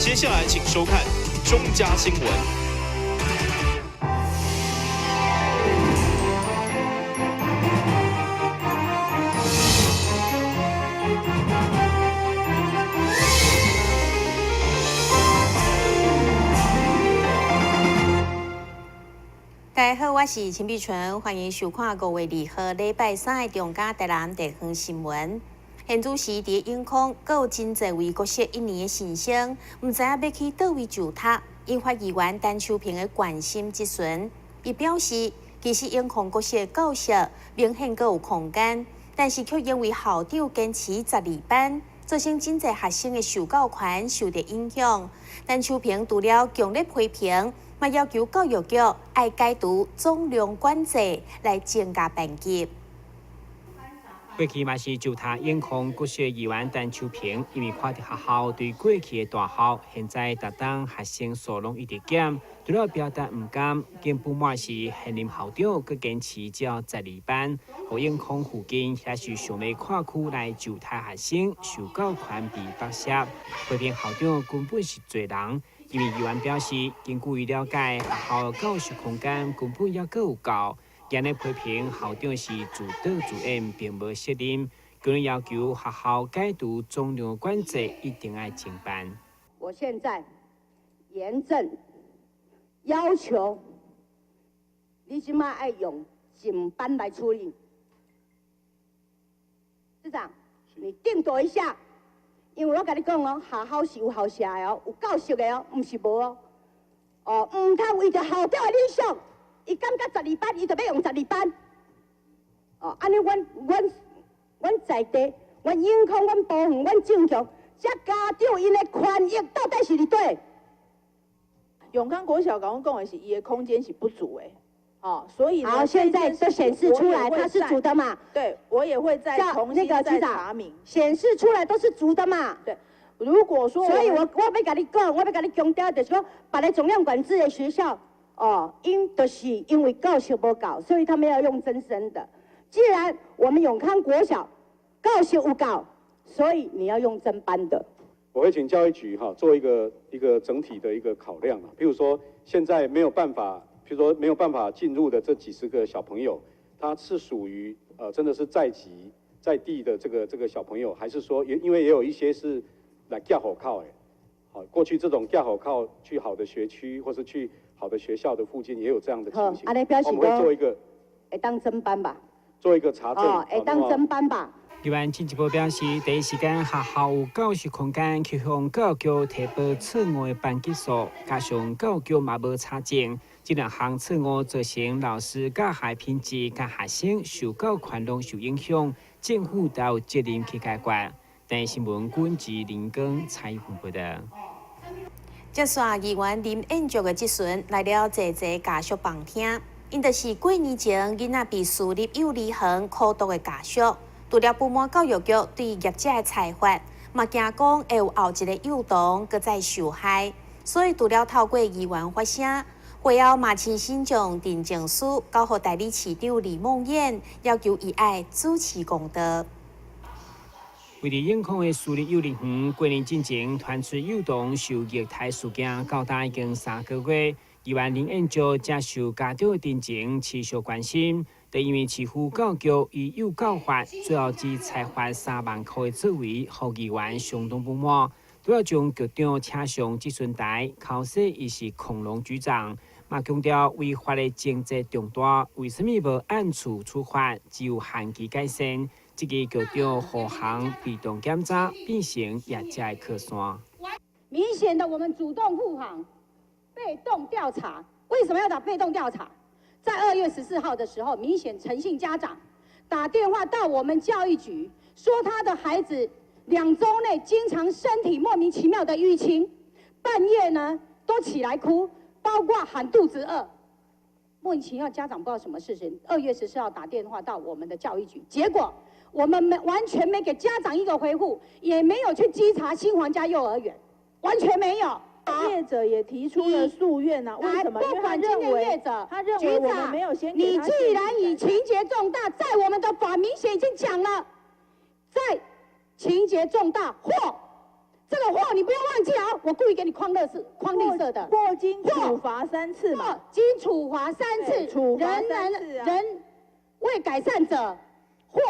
接下来请收看中嘉新闻。大家好，我是陈碧纯，欢迎收看5月2号礼拜3的中嘉台南地方新闻。现主时伫永康，阁有真侪位国小1年的新生，唔知影要去倒位就读，引发议员陈秋平的关心质询。伊表示，其实永康国小的教室明显阁有空间，但是却因为校长坚持12班，造成真侪学生的受教权受到影响。陈秋平除了强烈批评，嘛要求教育局爱解除总量管制，来增加班级。过去嘛是就他永康国小议员陈秋平，因为看到学校对过去的大校，现在特当学生数量一直减，除了表达唔甘，更不满是现任校长佮坚持只要12班，和永康附近也是想要跨区来就他学生受教权被剥削，批评校长根本是罪人。因为议员表示，根据了解，学校教学空间根本也够有够，今日批评校长是自导自演，并无责任。个人要求学校解除总量管制，一定要停办。我现在严正要求，你起码要用警班来处理。市长，你定夺一下。因为我跟你讲哦，学校是有校舍的哦，有教室的哦，唔是无哦。哦，唔通为着校长的理想，伊感觉12班，伊就要用12班。哦，安尼阮在地，阮永康，阮部园，阮政局，这家长因的权益到底是伫对？永康国小刚刚讲的是，伊的空间是不足的。哦，所以呢，好，现在都显示出来它是足的嘛？对，我也会再重新再查明，显示出来都是足的嘛？对，如果说，所以我要跟你讲，我要跟你强调，就是说，别的总量管制的学校，哦，就是因为教学不够，所以他们要用增生的。既然我们永康国小教学有够，所以你要用增班的。我会请教育局做一个整体的一个考量啊，譬如说现在没有办法。譬如说没有办法进入的这几十个小朋友，他是属于真的是在籍在地的这个小朋友，还是说因为也有一些是来架火靠好过去这种架火靠去好的学区或是去好的学校的附近也有这样的情形。我们会做一个当增班吧，做一个查证。当增班吧。议员进一步表示，第一时间学校有教学空间，去向教育局提报错误的班级数，加上教育局嘛无查证，这两项错误造成老师教学品质、甲学生受教权拢受影响，政府都有责任去解决。但新闻军及林根采访报道。接续议员林彦竹的质询，来了济家属旁听，因就是过年前囡仔被私立幼儿园苦毒的家属。除了不满教育局对业者的裁罚，嘛惊讲会有后一个幼童搁再受害，所以除了透过议员发声，会后嘛亲身将陈情书交予代理市长李梦燕，要求伊爱主持公道。为了永康的私立幼儿园，过年之前传出幼童受虐待事件，到达已经3个月，议员林彦竹接受家长的陈情，持续关心。就因为市府教育局以幼教法，最后只裁罚3万块的作为，让议员相当不满。都要将局长请上质询台，考试伊是恐龙局长，嘛强调违法的情节重大，为什么无按处处罚，只有限期改善？这个局长护航被动检查，变成业界的靠山。明显的，我们主动护航，被动调查。为什么要打被动调查？在2月14号的时候，明显诚信家长打电话到我们教育局，说他的孩子2周内经常身体莫名其妙的淤青，半夜呢都起来哭，包括喊肚子饿。莫名其妙，家长不知道什么事情。2月14号打电话到我们的教育局，结果我们完全没给家长一个回复，也没有去稽查新皇家幼儿园，完全没有。业者也提出了诉愿啊，为什么？不管今天业者，我们没有先给他。你既然以情节重大，在我们的法明显已经讲了，在情节重大或这个货你不要忘记哦，我故意给你框绿色的。获经处罚3次嘛，获经处罚3次，处罚3次啊。人未改善者，或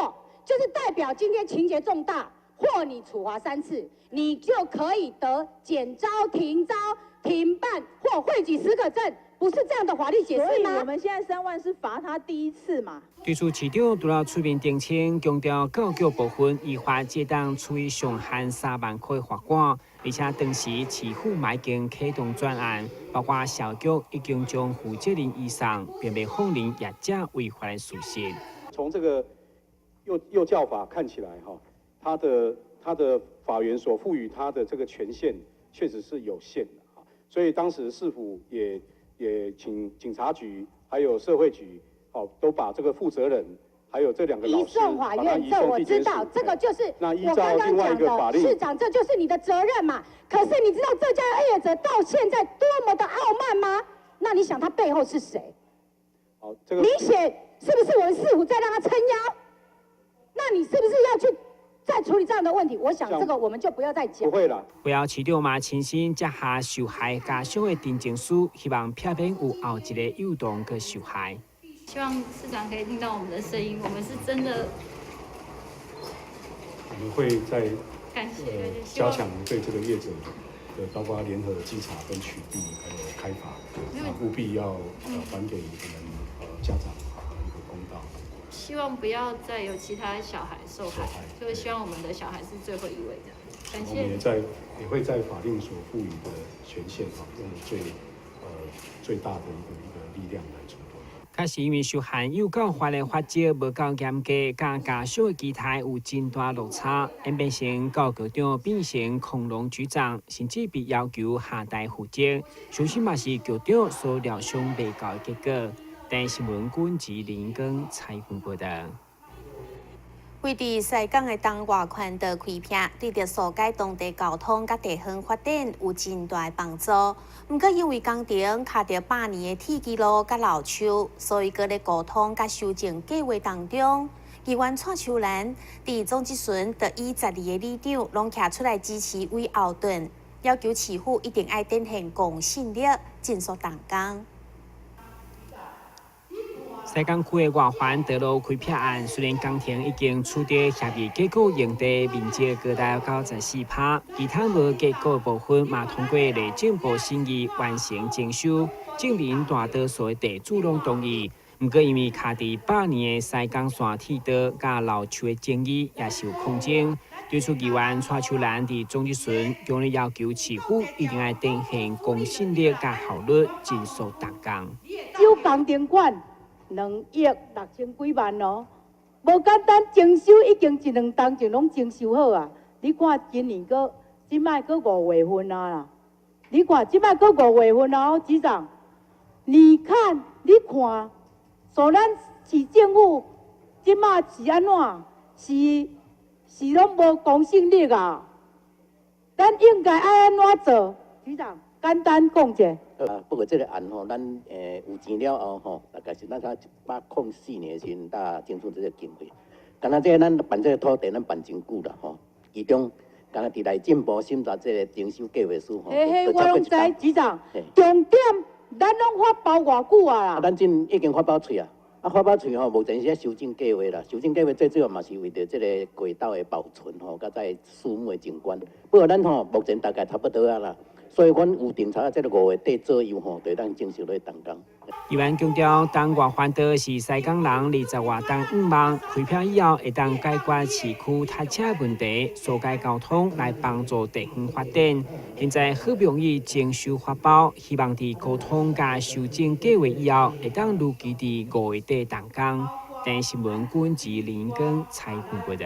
就是代表今天情节重大，或你处罚3次，你就可以得减招、停招、停办或汇举许可证。不是这样的法律解释吗？所以我们现在3万是罚他第1次嘛。对此，市长除了出面澄清，强调教育部分依法只当处以上限3万块罚款，而且当时市府已经启动专案，包括校局已经将负责人以上，并未放任业者违法的事实。从这个幼教法看起来，他的法源所赋予他的这个权限确实是有限的，所以当时市府也请警察局还有社会局，都把这个负责人还有这2个老师移送法院，这我知道，这个就是我刚刚讲的，市长，这就是你的责任嘛。可是你知道这家业者到现在多么的傲慢吗？那你想他背后是谁？好，这个明显是不是我们市府在让他撑腰？那你是不是要去再处理这样的问题？我想这个我们就不要再讲。不会啦。会后市长嘛亲身接下受害家属的陈情书，希望避免有后一个幼童去受害。希望市长可以听到我们的声音，我们是真的。我们会在感谢加强对这个业者的，包括联合稽查跟取缔，还有开罚，务必要还给我们家长一个公道。希望不要再有其他小孩受害，就是希望我们的小孩是最后一位的。感谢。我们也会在法令所赋予的权限用最大的一个力量来处理。确实因为受限幼教法的法则无够严格，甲家属的期待有真大落差，演变成教局长变成恐龙局长，甚至被要求下台负责。相信嘛是局长所料想未到的结果。但新闻管及林根采访报道。位伫西港的东外环道开辟，对着疏解当地交通甲地方发展有真大的帮助。毋过因为工程卡着8年的铁基路甲老树，所以搁咧沟通甲修正计划当中。议员蔡秋兰伫总咨询就以12个里长拢徛出来支持为后盾，要求市府一定要展现公信力，尽速动工。西港区的外环道路开辟案，虽然工程已经取得协议结果，用地面积高达94%，其他无结果的部分嘛通过内政部审议完成征收，证明大多数的地主拢同意。不过因为卡伫8年的西港线铁道甲老树的争议也是有空间。对此，议员蔡秋兰伫总咨询强烈要求市府一定要展现公信力甲效率，尽速动工。小工程馆。2亿6千几万哦，无简单，征收已经1、2档就拢征收好啊！你看今年即摆5月份啊啦，你看即摆5月份啊，局长，你看，所咱市政府即摆是安怎？是拢无公信力啊！咱应该爱安怎做？局长，简单讲者。不过这个案咱有钱了后大概是咱104年前征收这个经费。敢若这咱办这个土地，咱办真久啦其中敢若伫内政部审查这个征收计划书我拢知，局长。重点，咱拢发包偌久啊啦？咱已经发包出啊，发包出目前是修正计划啦。修正计划最主要嘛是为着这个轨道的保存甲在树木的景观。不过咱目前大概差不多啊啦。所以，阮有定查，这个5月底左右就当正式来动工。议员强调，东外环道是西港人20外档5万，开辟以后会当解决市区塞车问题，疏解交通来帮助地方发展。现在好不容易征收发包，希望伫沟通甲修正计划以后，会当如期伫5月底动工。但新闻管及林根采访报道。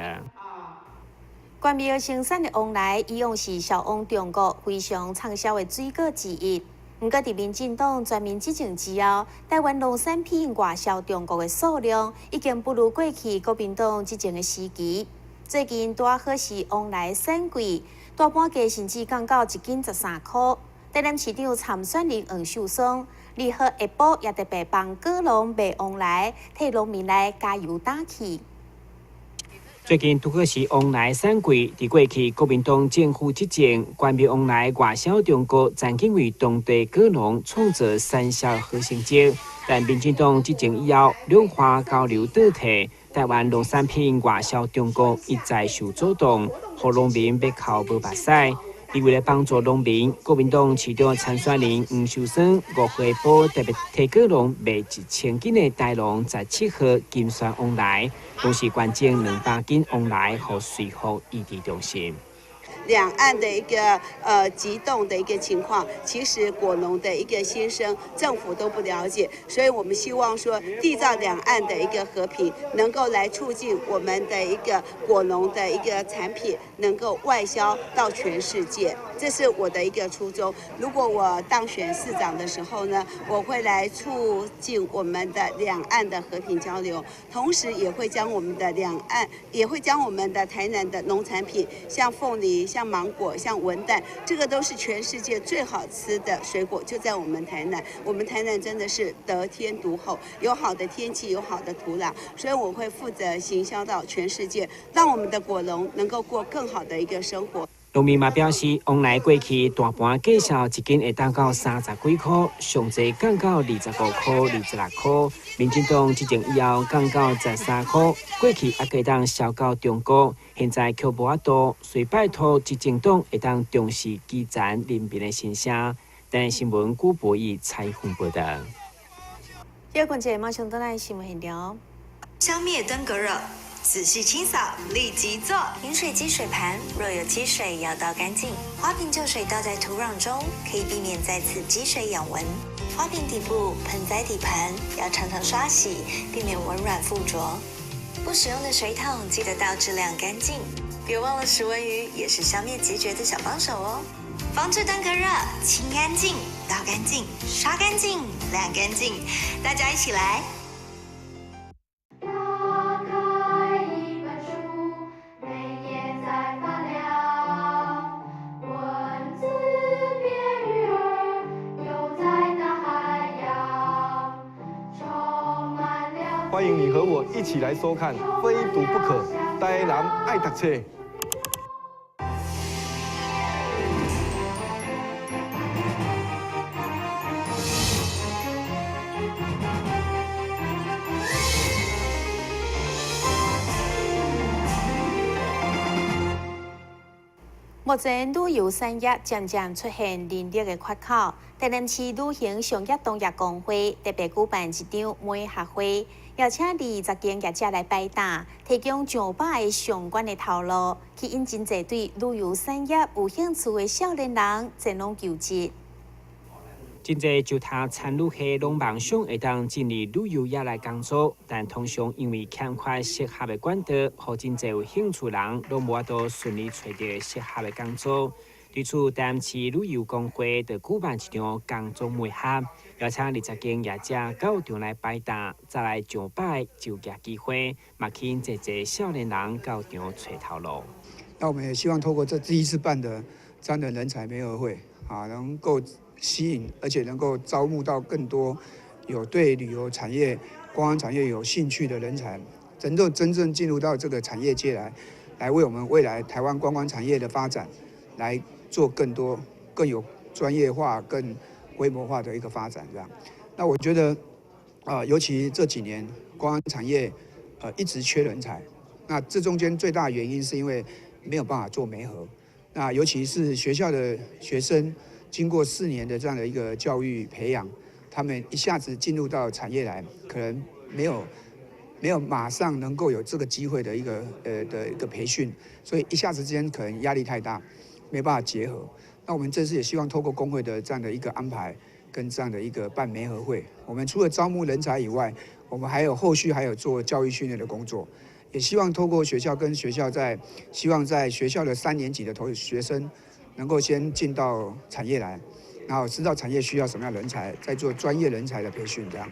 关庙生产的往来，以往是销往中国非常畅销的水果之一。不过，伫民进党全面执政之后，台湾农产品外销中国的数量已经不如过去国民党执政的时期。最近拄好是往来升贵，大半价甚至降到1斤13块。台南市长参选人黄秀松2号下晡也特别帮果农卖往来，替农民来加油打气。最近拄好是往来散季，伫过去国民党政府执政，关闭往来外销中国，曾经为当地果农创造产销好成绩。但民进党执政以后，两化交流倒退，台湾农产品外销中国一再受阻挡，互农民要靠无目屎。为了帮助农民，国民党市长参选人黄秀双5岁补特别替果农卖1000斤的大农17号金山往来，同时捐赠200斤往来，予随服异地中心。两岸的一个急动的一个情况，其实果农的一个心声，政府都不了解，所以我们希望说，缔造两岸的一个和平，能够来促进我们的一个果农的一个产品能够外销到全世界，这是我的一个初衷。如果我当选市长的时候呢，我会来促进我们的两岸的和平交流，同时也会将我们的台南的农产品，像凤梨、像芒果、像文旦，这个都是全世界最好吃的水果，就在我们台南。我们台南真的是得天独厚，有好的天气，有好的土壤，所以我会负责行销到全世界，让我们的果农能够过更好的一个生活。农民嘛表示，往来过去大盘介绍一斤会当到30几块，上济降到25块、26块。民进党执政以后降到13块，过去还可以当销到中国，现在却无法度，遂拜托执政党会当重视基层人民的心声。但新闻古博以采访报道。第二节马上带来新闻现场。消灭登革热。仔细清扫，立即做。饮水机水盘若有积水，要倒干净。花瓶旧水倒在土壤中，可以避免再次积水养蚊。花瓶底部、盆栽底盘要常常刷洗，避免蚊卵附着。不使用的水桶记得倒质量干净。别忘了食蚊鱼也是消灭孑孓的小帮手哦。防治登革热，清干净、倒干净、刷干净、晾干净，大家一起来。欢迎你和我一起来收看《非读不可》，台南爱读册。目前旅游产业渐渐出现人力的缺口，台南市旅行商业同业工会特别举办一场媒合会，邀请20间业者来摆档，提供上百个相关的头路，去引真侪对旅游产业有兴趣的少年人前往求职。真侪就他参与的拢梦想会当进入旅游业来工作，但通常因为欠缺适合的管道，互真侪有兴趣人拢无法度顺利找到适合的工作。对此，台南市旅游工会就举办一场工作媒合，邀请20间业者到场来摆档，再来上百就业机会，嘛吸引侪少年人到场找头路。那我们也希望透过这第一次办的这样的人才媒合会，能够吸引，而且能够招募到更多有对旅游产业、观光产业有兴趣的人才，真正进入到这个产业界来为我们未来台湾观光产业的发展，来做更多、更有专业化、更规模化的一个发展。这样，那我觉得，尤其这几年观光产业一直缺人才，那这中间最大的原因是因为没有办法做媒合，那尤其是学校的学生。经过4年的这样的一个教育培养，他们一下子进入到产业来，可能没有马上能够有这个机会的一个培训，所以一下子之间可能压力太大，没办法结合。那我们这次也希望透过工会的这样的一个安排，跟这样的一个办媒合会，我们除了招募人才以外，我们后续还有做教育训练的工作，也希望透过学校跟学校希望在学校的3年级的学生。能够先进到产业来，然后知道产业需要什么样的人才，再做专业人才的培训。这样。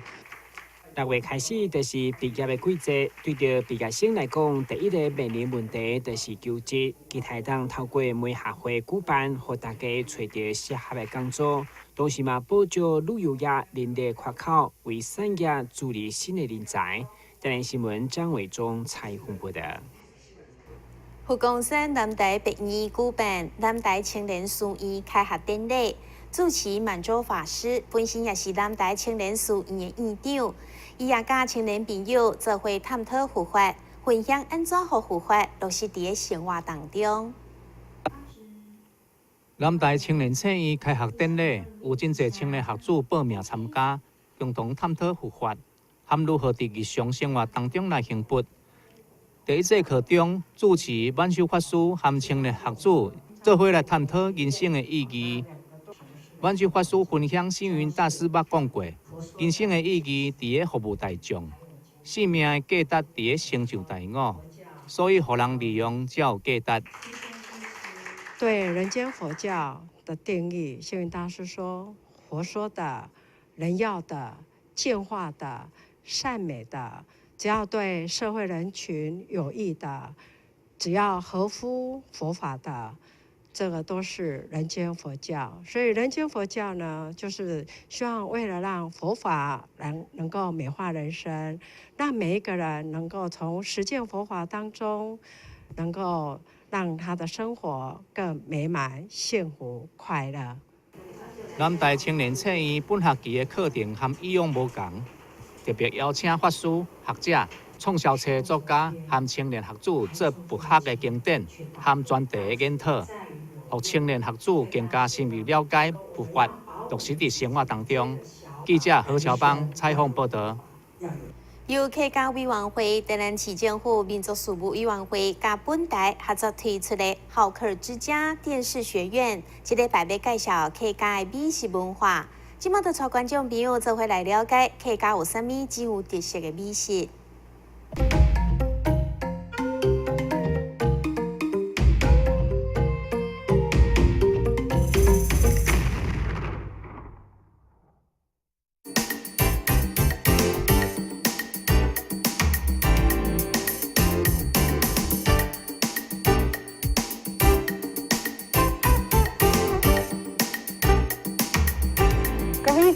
6月开始就是毕业的季节，对着毕业生来讲，第一个面临问题就是求职。期待当透过媒合会举办，让大家找到适合的工作，同时嘛补足旅游业人力缺口，为产业助力新的人才。台南新闻张伟忠采访报道。福冈县南台北医举办南台青年事院开学典礼，主持满洲法师，本身也是南台青年事院的院长。伊也甲青年朋友做伙探讨佛法，分享安怎互佛法落实伫生活当中。南台青年册院开学典礼，有真侪青年学子报名参加，共同探讨佛法，含如何伫日常生活当中来行佛。第一节课中，主持满洲法师和青年学子做伙来探讨人生的意义。满洲法师分享星云大师捌讲过，人生的意义伫咧服务大众，生命的价值伫咧成就大我，所以予人利用才有价值。对人间佛教的定义，星云大师说：佛说的、人要的、净化的、善美的，只要对社会人群有益的，只要合乎佛法的，这个都是人间佛教。所以人间佛教呢，就是希望为了让佛法能够美化人生，让每一个人能够从实践佛法当中，能够让他的生活更美满、幸福、快乐。南台青年册院本学期的课程和以往无同，特别邀请法师、学者、畅销册作家和青年学子做佛学的经典和专题的研讨，让青年学子更加深入了解佛法，落实伫生活当中。记者何乔邦采访报道。由客家委员会、台南市政府民族事务委员会甲本台合作推出的好客之家电视学院，一礼拜要介绍客家的美食文化。今麦就带观众朋友做伙来了解客家有啥物真有特色的美食。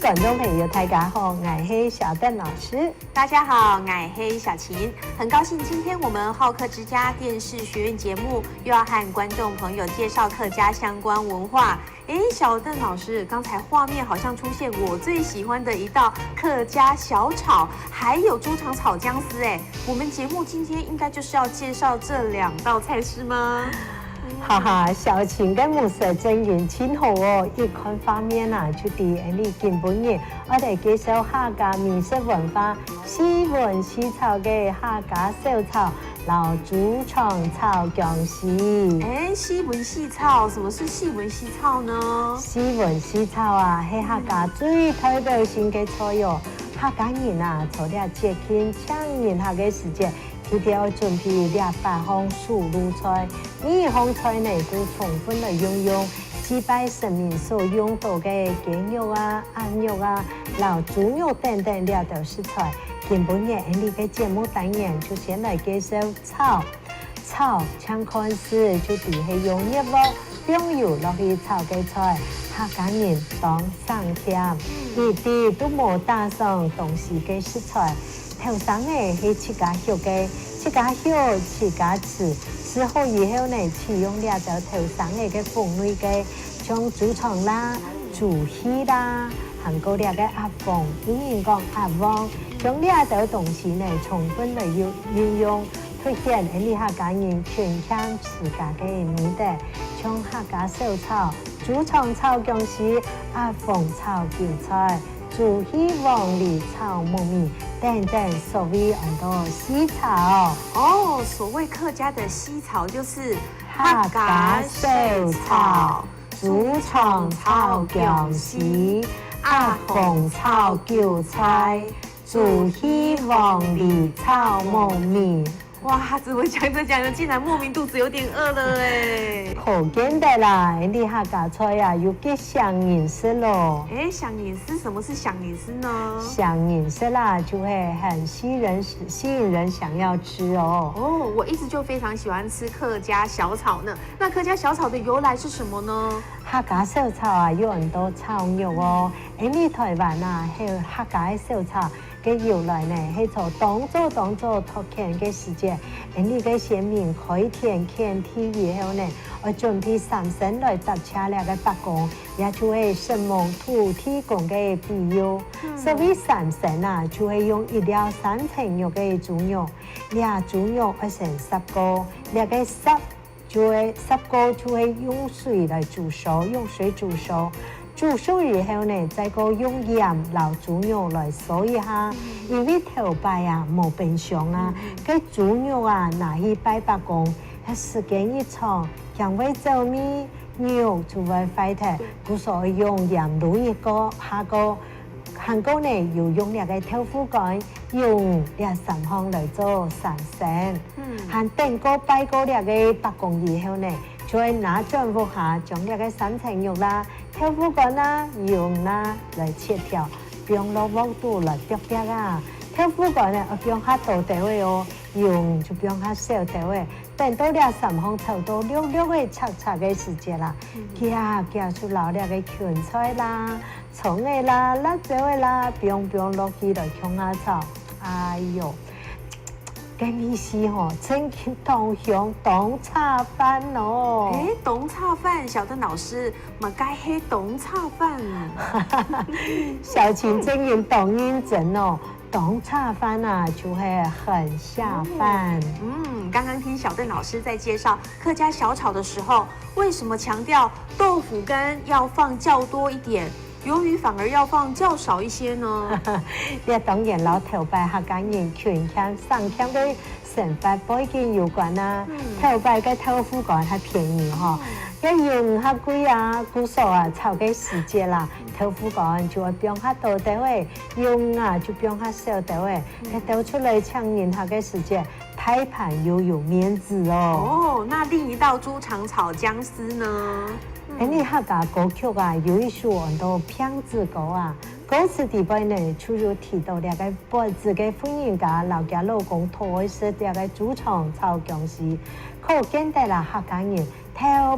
观众朋友，大家好，我是小邓老师。大家好，我是小琴。很高兴今天我们好客之家电视学院节目又要和观众朋友介绍客家相关文化。小邓老师，刚才画面好像出现我最喜欢的一道客家小炒，还有猪肠炒姜丝。我们节目今天应该就是要介绍这2道菜是吗？哈哈，小琴跟木色真言真好哦！一款方面啊，就伫你今本日，我哋介绍客家美食文化，西文西炒嘅客家小炒，老猪肠炒姜丝。西文西炒，什么是西文西炒呢？西文西炒啊，係客家最代表性嘅菜哟。客家人啊，除了节庆抢年下嘅时节。一定要准备200項素卤菜，每一項菜呢都充分的運用祭拜神明所用到嘅雞肉啊、鴨肉啊、老豬肉等等2道食材。今本日你嘅節目單元就先來介紹炒，像看似就係用熱鍋用油落去炒嘅菜，客家人當上添，一啲都冇打上東西嘅食材。頭生嘅係自家學嘅，自家學自家吃，之後以後呢，使用2道頭生嘅風味嘅，像豬腸啦、豬血啦，韓國嘅鴨鳳，英語講鴨王，將2道東西呢，充分嚟運用，凸顯你客家人全腔自家嘅美德，像客家小炒、豬腸炒姜絲、鴨鳳炒韭菜。豬血黃梨炒糯米等等，所謂很多西炒所謂客家的西炒就是客家小炒、豬腸炒姜絲、鴨鳳炒韭菜、豬血黃梨炒糯米。哇，怎么讲着讲着，竟然莫名肚子有点饿了好简单啦，你客家菜呀，有个香银丝咯。香银丝，什么是香银丝呢？香银丝啦，就会很吸引人想要吃哦。我一直就非常喜欢吃客家小炒呢。那客家小炒的由来是什么呢？客家小炒啊，有很多炒肉哦。你台湾啊，还有客家的小炒。嘅由来呢，係從當做托欠嘅時節，你嘅先民開田建地以後呢，我準備3升來搭車咧嘅白工，也就係神蒙土地公嘅庇佑。所以3升啊，就係用1條3層肉嘅豬肉，呀豬肉係成10個，咧嘅10就係10個就係用水來煮熟，用水煮熟。煮熟以後呢，再個用鹽撈豬肉來燒一下，因為頭擺啊冇冰箱啊，cái豬肉啊拿去擺白工，時間一長，香味走味，肉就會壞掉，故所以用鹽滷一個，下個韓國呢又用那個豆腐乾，用2、3項來做3升，韓等個擺個那個白工以後呢，就會拿轉鍋下，將那個3層肉啦。豆腐乾啦、用啦來切條，不用落鑊度來剁剁啊。豆腐乾呢，不用下大條嘅哦，用就不用下小條嘅。等到2、3項炒到溜嘅炒嘅時節啦，夾出老啲嘅芹菜啦、蔥嘅啦、辣椒嘅啦，不用落去來炝下炒。哎呦！嘅意思吼，真係當香當炒飯哦。當炒飯，小鄧老師，咪該係當炒飯。小晴真言當認真哦，當炒飯啊就會很下飯。剛剛聽小鄧老師在介紹客家小炒的時候，為什麼強調豆腐乾要放較多一點？魷魚反而要放較少一些呢？呢當然老頭擺客家人權腔上腔嘅成法背景有關啦。頭擺嘅豆腐乾係便宜嗬，一用下貴啊，古數啊炒嘅時節啦，豆腐乾就會變下多啲位，用啊就變下少啲位，佢倒出嚟搶人下嘅時節，太盤又有面子哦。那另一道豬腸炒薑絲呢？你客家歌曲啊，有一首很多片子歌啊，歌詞裏邊呢，就有提到那個本子嘅婚姻家老家老公拖是那個豬腸炒薑絲，可見得啦客家人頭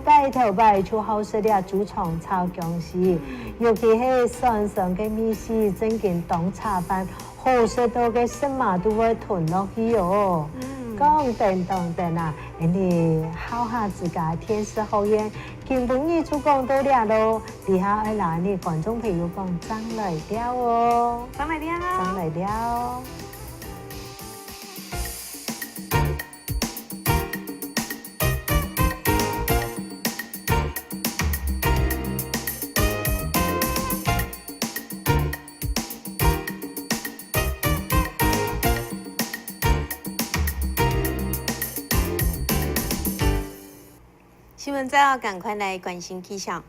擺就好食啲豬腸炒薑絲，尤其係酸嘅米絲整件當炒飯，好食到嘅什麼都會吞落去哦。講等啊，你好下自家天時好緣，根本你就講到了咯。底下愛拿你觀眾朋友講上來了哦，上來了。新闻再要赶快来关心气象。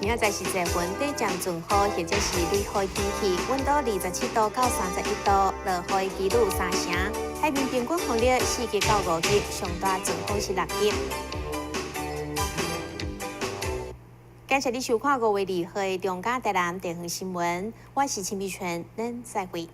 明仔载是在云底将准好，或者是离海天气，温度27度到31度，落海几率3成。海面平均风力4级到5级，上大准好是6级。感謝你收看5月2號的中嘉台南地方新聞，我是陳美全，咱再會。